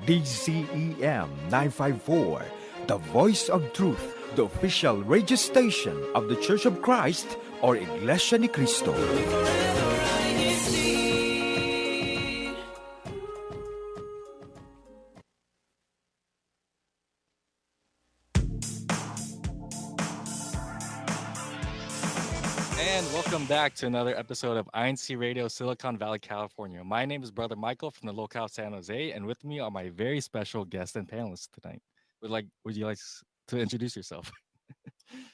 DCEM 954, the voice of truth, the official radio station of the Church of Christ or Iglesia ni Cristo. And welcome back to another episode of INCRadio, Silicon Valley, California. My name is Brother Michael from the locale San Jose, and with me are my very special guests and panelists tonight. Would you like to introduce yourself?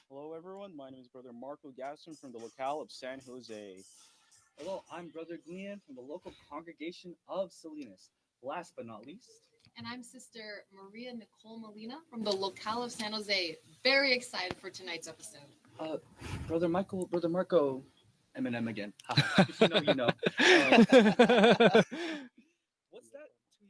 Hello, everyone. My name is Brother Marco Gaston from the locale of San Jose. Hello, I'm Brother Glenn from the local congregation of Salinas. Last but not least, And I'm Sister Maria Nicole Molina from the locale of San Jose. Very excited for tonight's episode. Brother Marco, Eminem again. If you know, you know. What's that to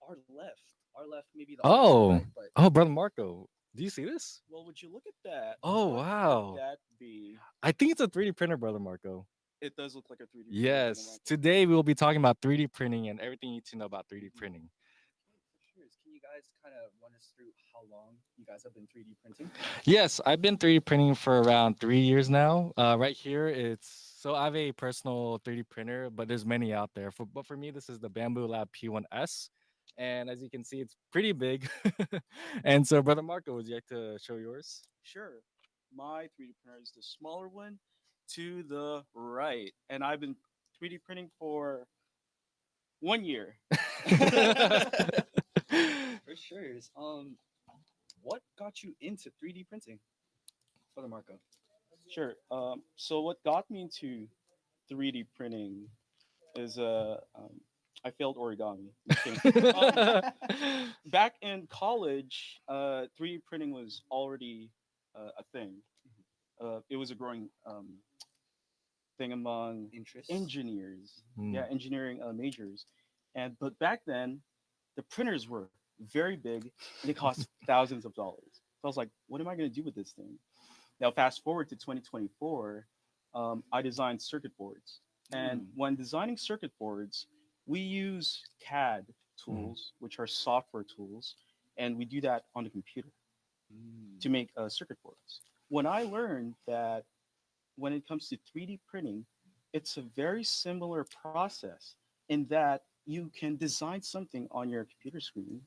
our left? Our left, maybe the Oh, right, but oh, Brother Marco, do you see this? Well, would you look at that? Oh, What wow. could that be? I think it's a 3D printer, Brother Marco. It does look like a 3D printer. Yes. Today we will be talking about 3D printing and everything you need to know about 3D printing. for sure. Can you guys kind of run us through how long you guys have been 3D printing? Yes, I've been 3D printing for around 3 years now. Right here, I have a personal 3D printer, but there's many out there. But for me, this is the Bamboo Lab P1S, and as you can see, it's pretty big. And so, Brother Marco, would you like to show yours? Sure. My 3D printer is the smaller one to the right. And I've been 3D printing for 1 year. For sure. What got you into 3D printing, Brother Marco? Sure. So what got me into 3D printing is I failed origami. Just kidding. Back in college, 3D printing was already a thing. It was a growing thing among Interest? engineers, Mm. yeah, engineering majors. But back then, the printers were very big and they cost thousands of dollars. So I was like, what am I going to do with this thing? Now, fast forward to 2024, I designed circuit boards. And when designing circuit boards, we use CAD tools, which are software tools, and we do that on the computer to make circuit boards. When I learned that when it comes to 3D printing, it's a very similar process in that you can design something on your computer screen,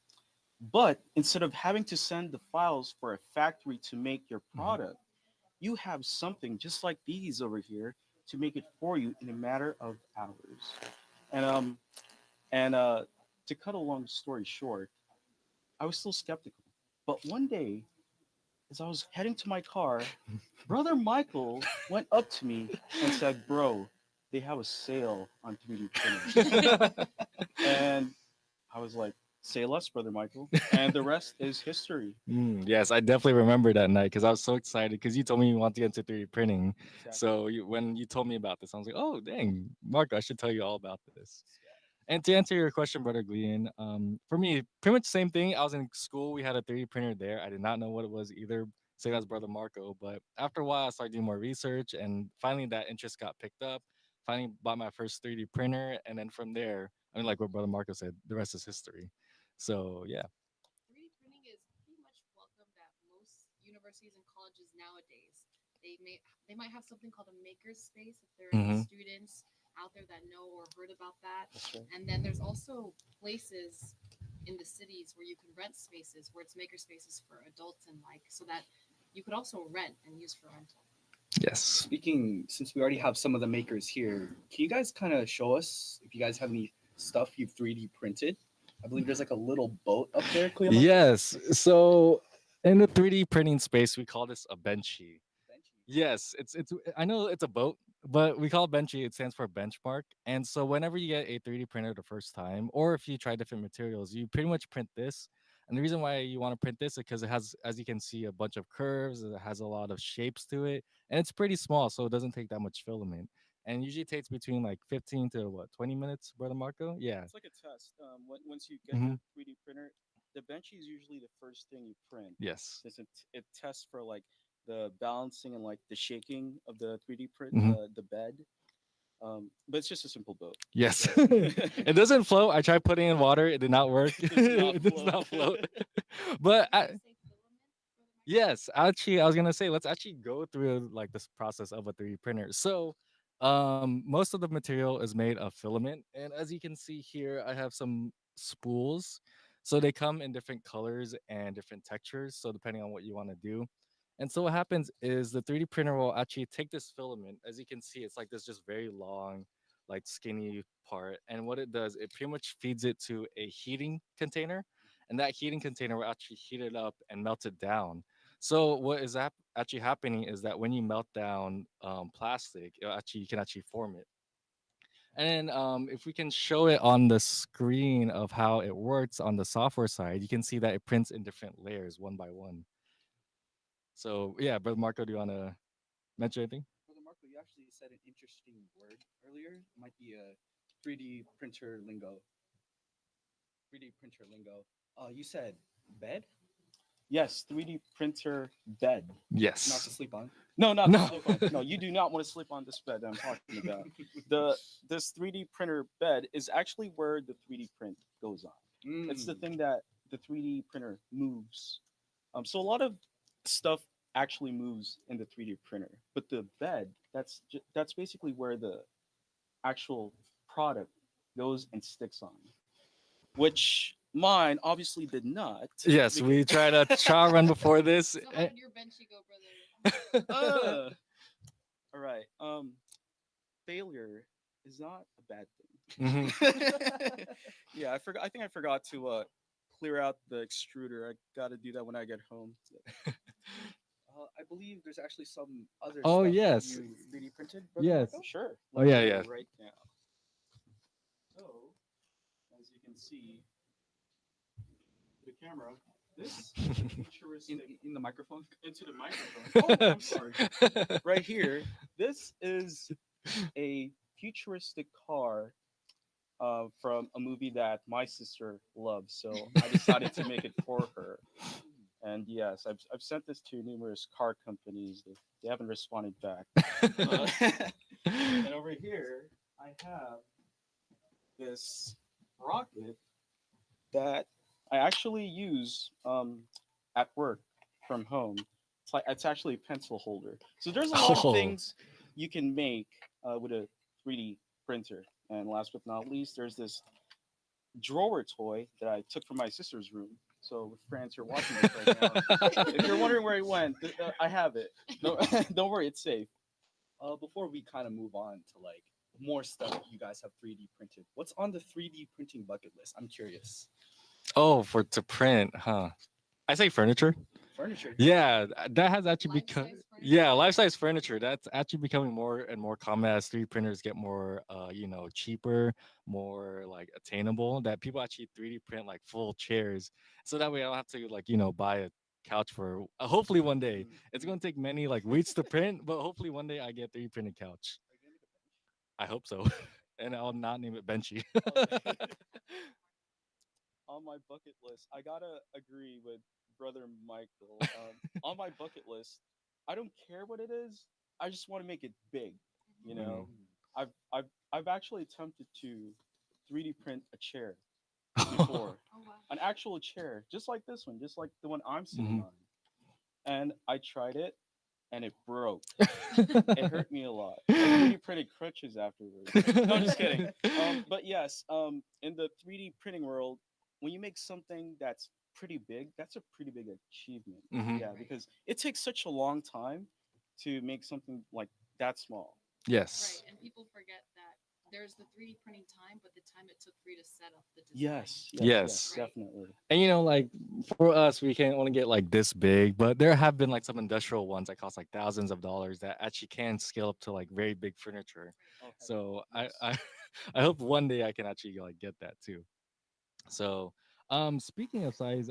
but instead of having to send the files for a factory to make your product, you have something just like these over here to make it for you in a matter of hours. And to cut a long story short, I was still skeptical. But one day, as I was heading to my car, Brother Michael went up to me and said, "Bro, they have a sale on 3D printing." And I was like, "Say less, Brother Michael." And the rest is history. Yes, I definitely remember that night because I was so excited because you told me you want to get into 3D printing. Exactly. So when you told me about this, I was like, oh, dang, Marco, I should tell you all about this. And to answer your question, Brother Glean, for me, pretty much the same thing. I was in school. We had a 3D printer there. I did not know what it was either. Same as Brother Marco. But after a while, I started doing more research. And finally, that interest got picked up. Finally, bought my first 3D printer. And then from there, I mean, like what Brother Marco said, the rest is history. So, yeah. 3D printing is pretty much welcomed at most universities and colleges nowadays. They might have something called a maker space if there are any Mhm. students out there that know or heard about that. That's right. And then there's also places in the cities where you can rent spaces where it's maker spaces for adults and so that you could also rent and use for rental. Yes. Speaking, since we already have some of the makers here, can you guys kind of show us if you guys have any stuff you've 3D printed? I believe there's like a little boat up there, Cleo. Yes. So in the 3D printing space, we call this a benchy. Yes, it's. I know it's a boat, but we call it benchy. It stands for benchmark. And so whenever you get a 3D printer the first time, or if you try different materials, you pretty much print this. And the reason why you want to print this is because it has, as you can see, a bunch of curves. It has a lot of shapes to it, and it's pretty small, so it doesn't take that much filament. And usually takes between like 15 to what 20 minutes, Brother Marco? Yeah. It's like a test. Once you get Hmm. your 3D printer, the benchy is usually the first thing you print. Yes. Since it tests for like the balancing and like the shaking of the 3D print, Mhm. the bed. But it's just a simple boat. Yes. So It doesn't float. I tried putting in water. It did not work. it does not It does float. not float. But Did you say filament for the yes, actually, I was gonna say let's actually go through like this process of a 3D printer. So, most of the material is made of filament, and as you can see here, I have some spools. So they come in different colors and different textures. So depending on what you want to do. And so what happens is the 3D printer will actually take this filament. As you can see, it's like this just very long, like skinny part. And what it does, it pretty much feeds it to a heating container. And that heating container will actually heat it up and melt it down. So what is actually happening is that when you melt down plastic, you can actually form it. And then if we can show it on the screen of how it works on the software side, you can see that it prints in different layers one by one. So yeah, Brother Marco, do you want to mention anything? Brother Marco, you actually said an interesting word earlier. It might be a 3D printer lingo. 3D printer lingo. You said bed, Yes, 3D printer bed. not Yes. to sleep on. No, not to No. sleep on. No, you do not want to sleep on this bed that I'm talking about. This 3D printer bed is actually where the 3D print goes on. It's the Mm. thing that the 3D printer moves. So a lot of stuff actually moves in the 3D printer, but the bed that's basically where the actual product goes and sticks on, which mine obviously did not. Yes, we tried a trial run before this. So how did your benchy go, brother? Uh, all right. Failure is not a bad Mhm. thing. Yeah, I forgot. I think I forgot to clear out the extruder. I got to do that when I get home. I believe there's actually some other Oh, stuff yes. that you 3D printed, Brother Yes. Marco? Sure. Oh, yeah, me yeah. Right now. So, as you can see, the camera. This is a futuristic In the microphone? into the microphone. Oh, I'm sorry. Right here, this is a futuristic car from a movie that my sister loves. So I decided to make it for her. And yes, I've sent this to numerous car companies. They haven't responded back. And over here, I have this rocket that I actually use at work from home. It's actually a pencil holder. So there's a lot of Oh. things you can make with a 3D printer. And last but not least, there's this drawer toy that I took from my sister's room. So, friends, you're watching this right now. If you're wondering where it went, I have it. No, don't worry, it's safe. Before we kind of move on to like more stuff you guys have 3D printed, what's on the 3D printing bucket list? I'm curious. Oh, for to print, huh? I say furniture. Furniture. Yeah, that has actually become Life-size furniture? yeah, life-size furniture. That's actually becoming more and more common as 3D printers get more cheaper, more like attainable, that people actually 3D print like full chairs. So that way I don't have to like, buy a couch for hopefully one day. It's going to take many like weeks to print, but hopefully one day I get 3D printed couch. I hope so. And I'll not name it Benchy. On my bucket list, I gotta agree with brother Michael. On my bucket list, I don't care what it is. I just want to make it big. You know, I've actually attempted to 3D print a chair before, Oh wow. an actual chair, just like this one, just like the one I'm sitting Mhm. on. And I tried it, and it broke. It hurt me a lot. I 3D printed crutches afterwards. No, I'm just kidding. But yes, in the 3D printing world, when you make something that's pretty big, that's a pretty big achievement. Mhm. Yeah, because it takes such a long time to make something like that small. Yes. Right, and people forget that there's the 3D printing time, but the time it took for you to set up the design. Yes. Right. Definitely. And like for us, we can only get like this big, but there have been like some industrial ones that cost like thousands of dollars that actually can scale up to like very big furniture. Okay. So Yes. I hope one day I can actually like get that too. So speaking of size,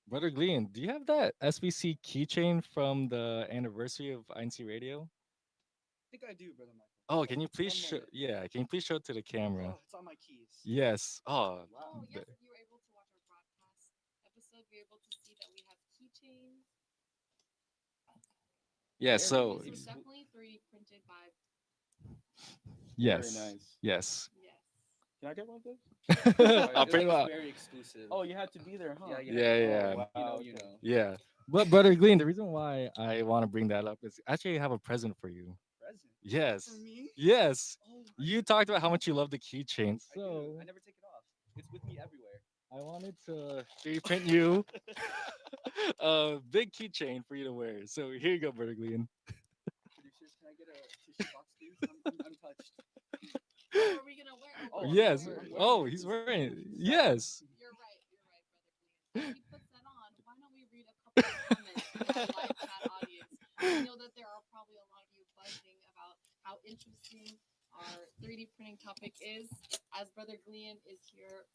Brother Glean, do you have that SBC keychain from the anniversary of INCRadio? I think I do, Brother Michael. Oh, can you please One show? moment. Yeah, can you please show it to the camera? Oh, it's on my keys. Yes. Oh, Oh the- yes, if you were able to watch our broadcast episode, you're able to see that we have keychains. yeah. Very So These are definitely 3D printed by Very Yes. nice. Yes. Yes. Can I get one of those? Sorry, I'll it print them was out. very exclusive. Oh, you had to be there, huh? Yeah, you had Yeah, to. yeah. Oh, You know, wow. you Okay. know. Yeah. But Brother Glean, the reason why I want to bring that up is actually I have a present for you. Present. Yes. For me? Yes. Oh, You talked about how much you love the keychain. I do. So I never take it off. It's with me everywhere. I wanted to 3D print you a big keychain for you to wear. So here you go, Brother Glean. Producers, can I get a tissue box, please? I'm touched. What are we gonna wear? Oh, we're Yes. gonna I'm wear- Oh, wearing he's this. wearing it. This Yes. You're right, brother Glean. As he puts that on, why don't we read a couple of comments from our live chat audience? We know that there are probably a lot of you buzzing about how interesting our 3D printing topic is, as Brother Glean is here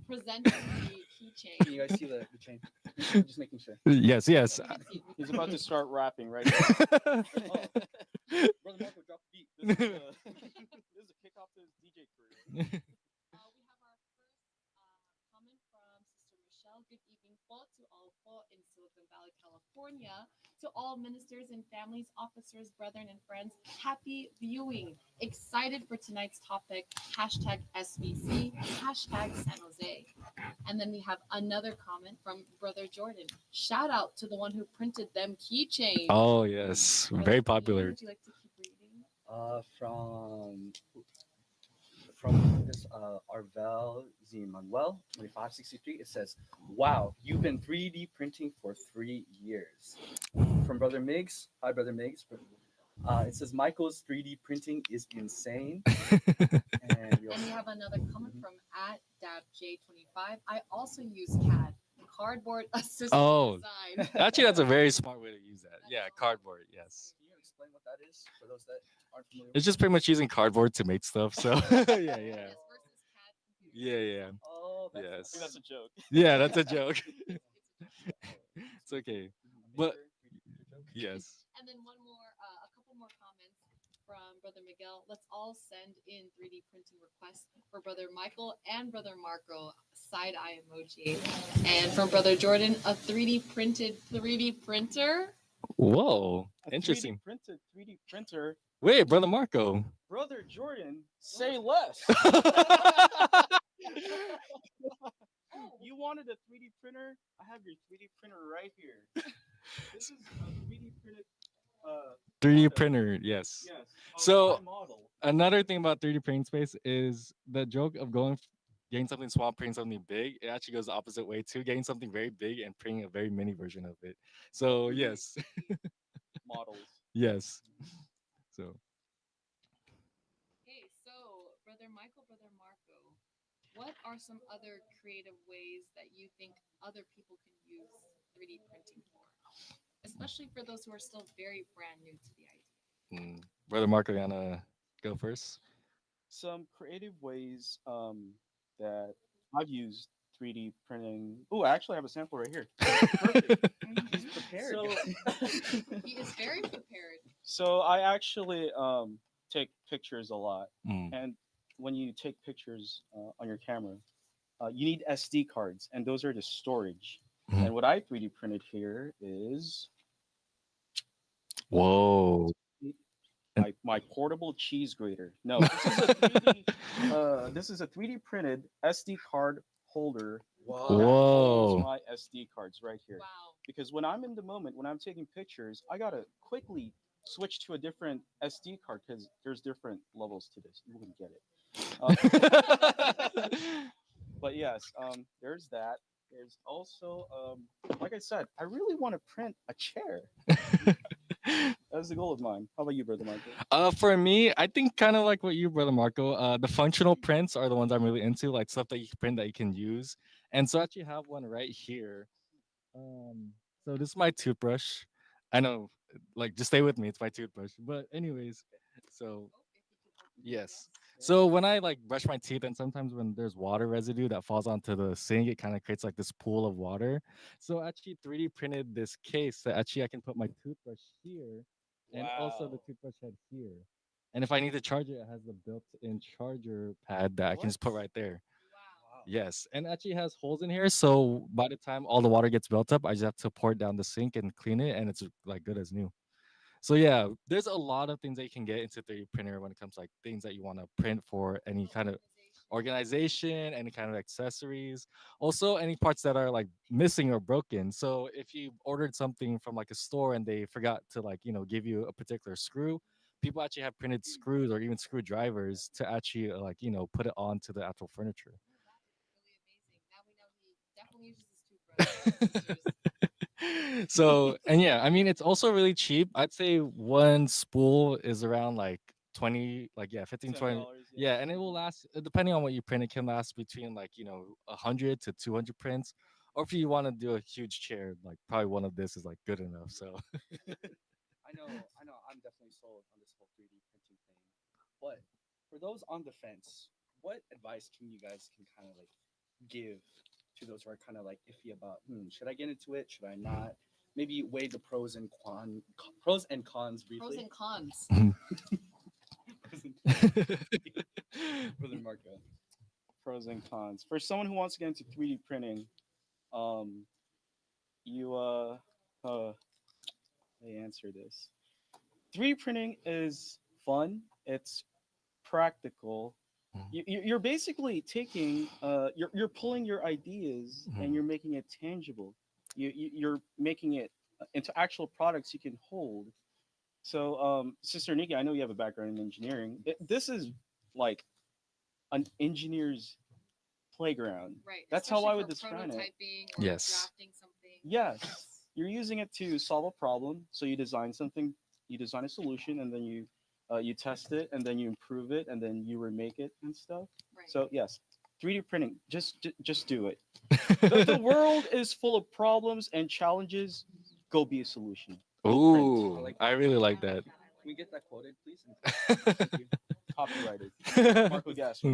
presenting the keychain. Can you guys see the chain? Just making sure. Yes, yes. We can see. He's about to start rapping right now. Oh, Brother Marco, drop the beat. This is a kickoff to his DJ career. We have our first comment from Sister Michelle. Good evening, po, to all po in Silicon Valley, California. To all ministers and families, officers, brethren, and friends, happy viewing. Excited for tonight's topic, hashtag SBC, hashtag San Jose. And then we have another comment from Brother Jordan. Shout out to the one who printed them keychains. Oh, yes. Brother Very Glean, popular. Would you like to keep reading? From this Arvel Z Manuel 2563, it says, "Wow, you've been 3D printing for 3 years." From Brother Miggs, hi Brother Miggs. It says Michael's 3D printing is insane. And we And also we have another comment from at DabJ25. I also use CAD, cardboard assisted Oh. design. Actually, that's a very smart way to use that. Yeah, cardboard. Yes. Can you explain what that is for those that aren't familiar? It's just pretty much using cardboard to make stuff. So yeah, yeah. Yes, versus CAD computer. Yeah, yeah. Oh, that's Yes. I think that's a joke. Yeah, that's a joke. It's It's a joke. okay. a But major 3D printer joke. yes. And then one more, a couple more comments from Brother Miguel. Let's all send in 3D printing requests for Brother Michael and Brother Marco, side eye emoji. And from Brother Jordan, a 3D printed 3D printer. Whoa. A Interesting. 3D printed 3D printer. Wait, brother Marco. Brother Jordan, say less. You wanted a 3D printer? I have your 3D printer right here. This is a 3D printed 3D product. printer. Yes. Yes. So- my model. Another thing about 3D printing space is the joke of getting something small, printing something big. It actually goes the opposite way too, getting something very big and printing a very mini version of it. So yes, Models. yes. So Okay, so Brother Michael, Brother Marco, what are some other creative ways that you think other people can use 3D printing for? Especially for those who are still very brand new to the idea. brother Marco, you wanna go first? Some creative ways that I've used 3D printing. Oh, I actually have a sample right here. Perfect. He's prepared. So, He is very prepared. so I actually take pictures a lot, Mm. and when you take pictures on your camera, you need SD cards, and those are the storage. Mhm. And what I 3D printed here is Whoa. my portable cheese grater. No, this is a 3D, this is a 3D printed SD card holder. Wow. that holds Whoa. my SD cards right here. Wow. Because when I'm in the moment, when I'm taking pictures, I gotta quickly switch to a different SD card because there's different levels to this. You wouldn't get it. But yes, there's that. There's also, like I said, I really want to print a chair. That's the goal of mine. How about you, brother Michael? For me, I think kind of like what you, brother Marco. The functional prints are the ones I'm really into, like stuff that you can print that you can use. And so I actually have one right here. So this is my toothbrush. I know, like just stay with me. It's my toothbrush. But anyways, so Oh, if you could open it, yes. So when I like brush my teeth, and sometimes when there's water residue that falls onto the sink, it kind of creates like this pool of water. So I actually 3D printed this case that actually I can put my toothbrush here, and also the Wow. toothbrush head here. And if I need to charge it, it has the built-in charger pad that I can just put What? right there. Wow. Wow. Yes, and actually has holes in here, so by the time all the water gets built up, I just have to pour it down the sink and clean it, and it's like good as new. So yeah, there's a lot of things that you can get into 3D printer when it comes to like things that you want to print for any kind of organization, any kind of accessories, also any parts that are like missing or broken. So if you ordered something from like a store and they forgot to like, give you a particular screw, people actually have printed screws or even screwdrivers to actually like, put it onto the actual furniture. Oh, that is really amazing. Now we know he definitely uses his toothbrush. Sisters. So and yeah, I mean it's also really cheap. I'd say one spool is around like 20, like yeah, 15, 20. $10, Yeah, and it will last depending on what you print, it can last between like 100 to 200 prints. Or if you want to do a huge chair, like probably one of this is like good enough. So I know, I'm definitely sold on this whole 3D printing thing. But for those on the fence, what advice can you guys can kind of like give to those who are kind of like iffy about, should I get into it? Should I not? Maybe weigh the pros and cons Pros briefly. and cons. Pros and cons briefly. Brother Marco. Pros and cons. For someone who wants to get into 3D printing, um, you let me answer this. 3D printing is fun. It's practical. You're basically taking you're pulling your ideas and Mhm. you're making it tangible. You're making it into actual products you can hold. So, Sister Nikki, I know you have a background in engineering. This is like an engineer's playground. Right. That's how I Especially would for describe it. prototyping or Yes. drafting something. Yes, Yes. you're using it to solve a problem. So you design something, you design a solution, and then you test it, and then you improve it, and then you remake it and stuff. Right. So yes, 3D printing, just do it. The world is full of problems and challenges. Go be a solution. Go print. I Ooh, like I that. really I like like that. that. I Can we like get that. that quoted, please, in quotes? Thank you. Copyrighted. Marco Gasser.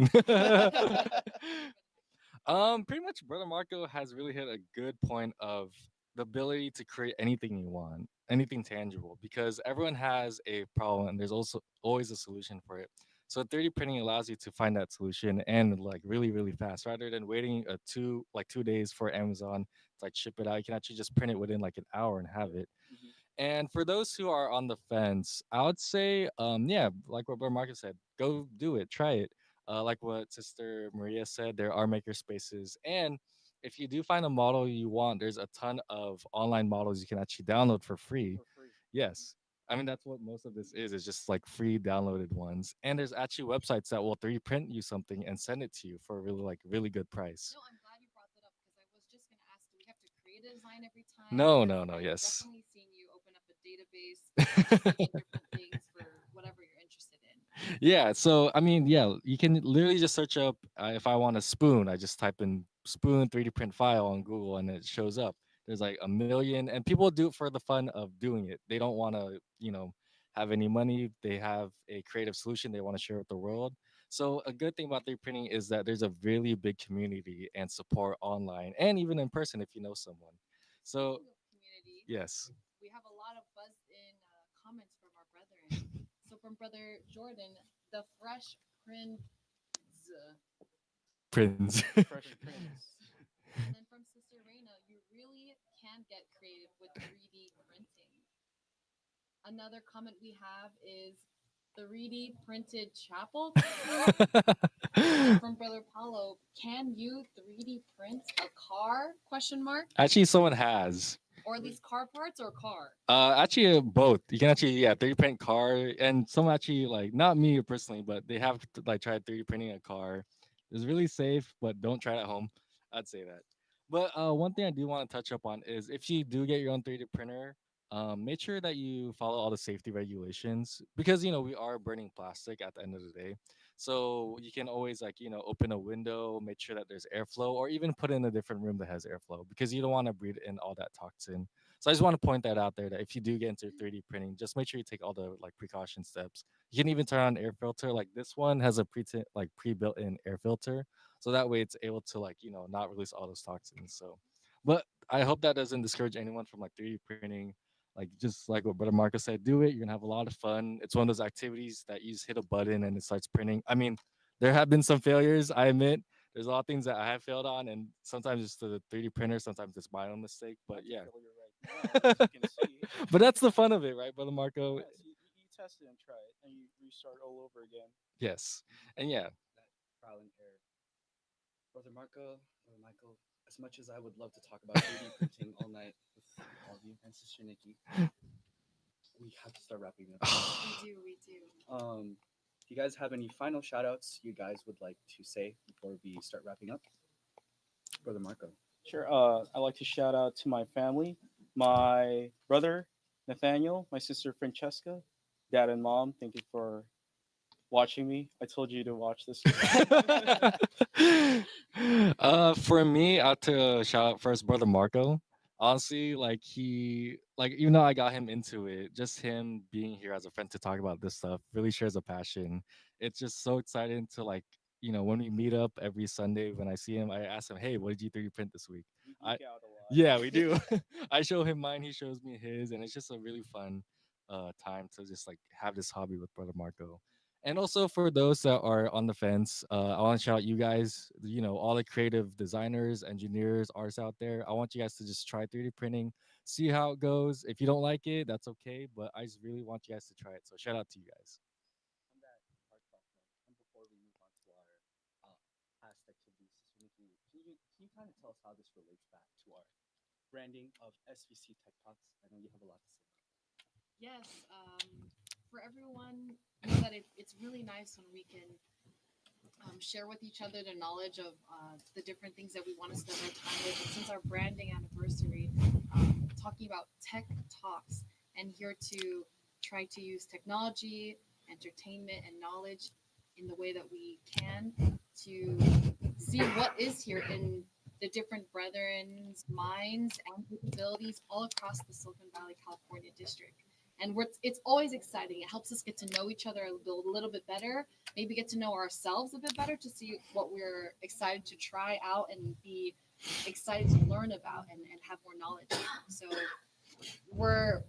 Pretty much, Brother Marco has really hit a good point of the ability to create anything you want, anything tangible, because everyone has a problem and there's also always a solution for it. So 3D printing allows you to find that solution and like really, really fast, rather than waiting 2 days for Amazon to like ship it out. You can actually just print it within like an hour and have it. Mhm. And for those who are on the fence, I would say, yeah, like what Brother Marcus said, go do it, try it. Like what Sister Maria said, there are maker spaces, and if you do find a model you want, there's a ton of online models you can actually download for free. For free. Yes, I mean that's what most of this is just like free downloaded ones. And there's actually websites that will 3D print you something and send it to you for a really good price. No, I'm glad you brought that up because I was just gonna ask, do we have to create a design every time? No, Because no, no, I've yes. definitely seen you open up a database with like 7 different things for whatever you're interested in. Yeah, so I mean, yeah, you can literally just search up if I want a spoon, I just type in spoon 3D print file on Google and it shows up. There's like a million, and people do it for the fun of doing it. They don't want to, have any money. They have a creative solution they want to share with the world. So a good thing about 3D printing is that there's a really big community and support online and even in person if you know someone. So Speaking of community, yes, we have a lot of buzz in comments from our brethren. So from brother Jordan, the fresh prince, Prince. Fresh prints. and then from sister Reina, you really can get creative with 3D printing. Another comment we have is 3D printed chapel. And from brother Paulo, can you 3D print a car? Question mark. Actually, someone has. Or these car parts or car? Actually, both. You can actually, yeah, 3D print car, and some actually like not me personally, but they have like tried 3D printing a car. It's really safe, but don't try it at home. I'd say that. But one thing I do want to touch up on is if you do get your own 3D printer, make sure that you follow all the safety regulations because we are burning plastic at the end of the day. So you can always like open a window, make sure that there's airflow, or even put it in a different room that has airflow because you don't want to breathe in all that toxin. So I just want to point that out there that if you do get into 3D printing, just make sure you take all the like precaution steps. You can even turn on air filter. Like this one has a pre-built in air filter, so that way it's able to like not release all those toxins. So, but I hope that doesn't discourage anyone from like 3D printing. Like just like what Brother Marcus said, do it. You're gonna have a lot of fun. It's one of those activities that you just hit a button and it starts printing. I mean, there have been some failures. I admit there's a lot of things that I have failed on, and sometimes it's the 3D printer, sometimes it's my own mistake. But yeah, as you can see. But that's the fun of it, right, Brother Marco? Yes, you test it and try it, and you start all over again. Yes. And yeah. That trial and error. Brother Marco, Brother Michael, as much as I would love to talk about 3D printing all night with all of you and Sister Nikki, we have to start wrapping up. We do. If you guys have any final shout outs you guys would like to say before we start wrapping up, Brother Marco. Sure. I'd like to shout out to my family, my brother Nathaniel, my sister Francesca, dad and mom. Thank you for watching me. I told you to watch this. For me, I have to shout out first brother Marco. Honestly, even though I got him into it, just him being here as a friend to talk about this stuff really shares a passion. It's just so exciting to when we meet up every Sunday when I see him, I ask him, "Hey, what did you 3D print this week?" We I geek out a lot. Yeah, we do. I show him mine, he shows me his, and it's just a really fun time to just have this hobby with brother Marco. And also for those that are on the fence, I want to shout out you guys, all the creative designers, engineers, artists out there. I want you guys to just try 3D printing, see how it goes. If you don't like it, that's okay. But I just really want you guys to try it. So shout out to you guys. On that heartfelt note, and before we move on to our past activities, Sister Nikki, can you kind of tell us how this relates back to our branding of SVC Tech Talks? I know you have a lot to say. Yes. For everyone, you know that it's really nice when we can share with each other the knowledge of the different things that we want to spend our time with. And since our branding anniversary, talking about tech talks and here to try to use technology, entertainment, and knowledge in the way that we can to see what is here in the different brethren's minds and capabilities all across the Silicon Valley, California district. And it's always exciting. It helps us get to know each other a little bit better, maybe get to know ourselves a bit better to see what we're excited to try out and be excited to learn about and have more knowledge. So we're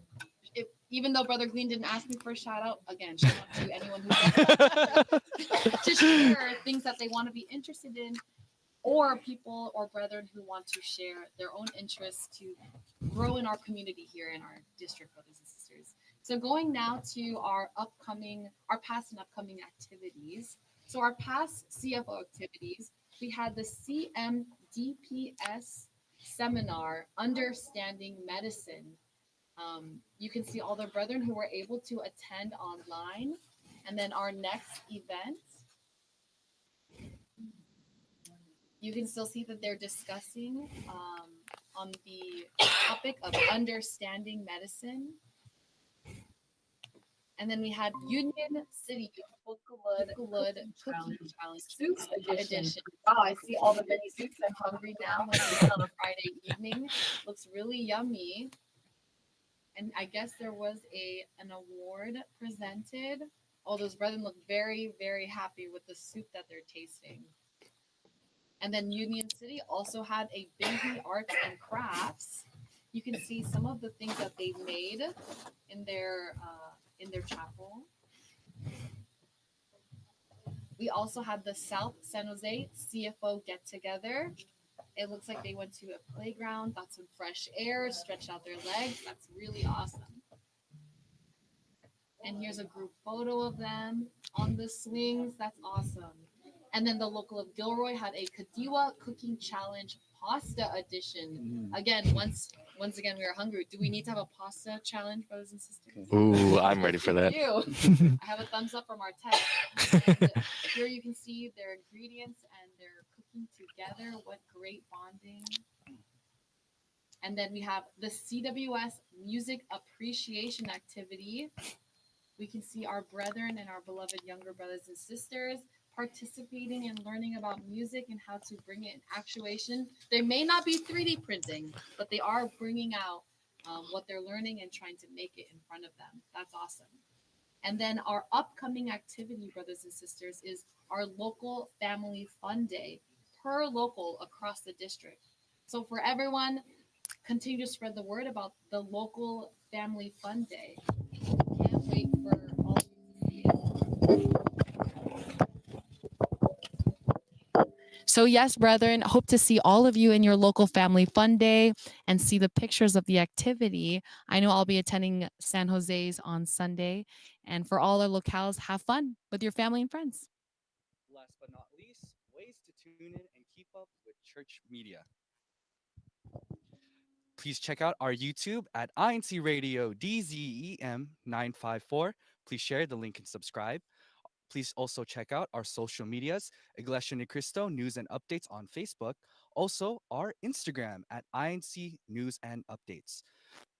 even though Brother Glean didn't ask me for a shout out, again, shout out to anyone who to share things that they want to be interested in, or people or brethren who want to share their own interests to grow in our community here in our district, brothers and sisters. So going now to our past and upcoming activities. So our past CFO activities, we had the CMDPS seminar, Understanding Medicine. You can see all the brethren who were able to attend online. And then our next event, you can still see that they're discussing on the topic of understanding medicine. And then we had Union City Bukulud Cooking Challenge Soups Edition. Wow, I see all the many soups. I'm hungry now when it's on a Friday evening. Looks really yummy. And I guess there was an award presented. All those brethren look very, very happy with the soup that they're tasting. And then Union City also had a baby arts and crafts. You can see some of the things that they made in their chapel. We also had the South San Jose CFO get together. It looks like they went to a playground, got some fresh air, stretched out their legs. That's really awesome. And here's a group photo of them on the swings. That's awesome. And then the local of Gilroy had a Kadiwa Cooking Challenge pasta edition. Again, once again, we are hungry. Do we need to have a pasta challenge, brothers and sisters? Ooh, I'm ready for that. I have a thumbs up from our tech. And here you can see their ingredients and they're cooking together. What great bonding. And then we have the CWS Music Appreciation Activity. We can see our brethren and our beloved younger brothers and sisters participating and learning about music and how to bring it in actuation. They may not be 3D printing, but they are bringing out what they're learning and trying to make it in front of them. That's awesome. And then our upcoming activity, brothers and sisters, is our local family fun day per local across the district. So for everyone, continue to spread the word about the local family fun day. Can't wait for all of you to see it. So So, yes, brethren, hope to see all of you in your local family fun day and see the pictures of the activity. I know I'll be attending San Jose's on Sunday. And for all our locales, have fun with your family and friends. Last but not least, ways to tune in and keep up with church media. Please check out our YouTube at INCRadio DZEM 954. Please share the link and subscribe. Please also check out our social medias, Iglesia Ni Cristo News and Updates on Facebook. Also, our Instagram at INC News and Updates.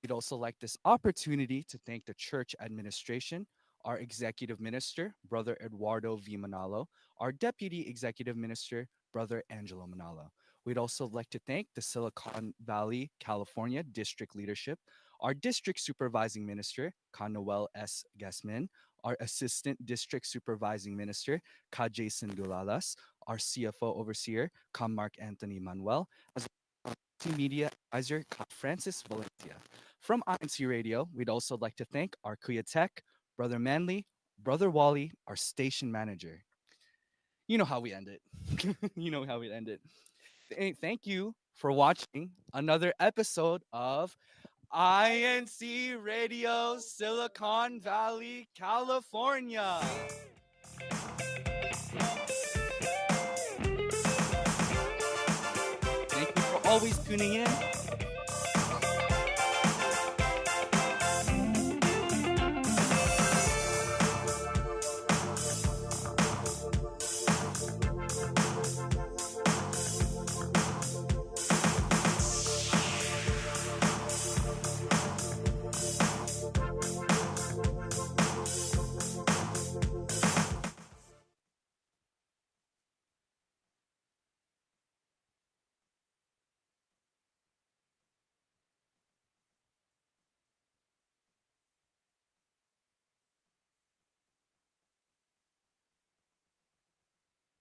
We'd also like this opportunity to thank the church administration, our executive minister, Brother Eduardo V. Manalo, our deputy executive minister, Brother Angelo Manalo. We'd also like to thank the Silicon Valley, California district leadership, our district supervising minister, Ka Noel S. Gasmin, our assistant district supervising minister, Ka Jason Dulalas, our CFO overseer, Ka Mark Anthony Manuel, as well as media advisor, Ka Francis Valencia. From INC Radio, we'd also like to thank our Kuya Tech, Brother Manley, Brother Wally, our station manager. You know how we end it. You know how we end it. Thank you for watching another episode of INC Radio, Silicon Valley, California. Thank you for always tuning in.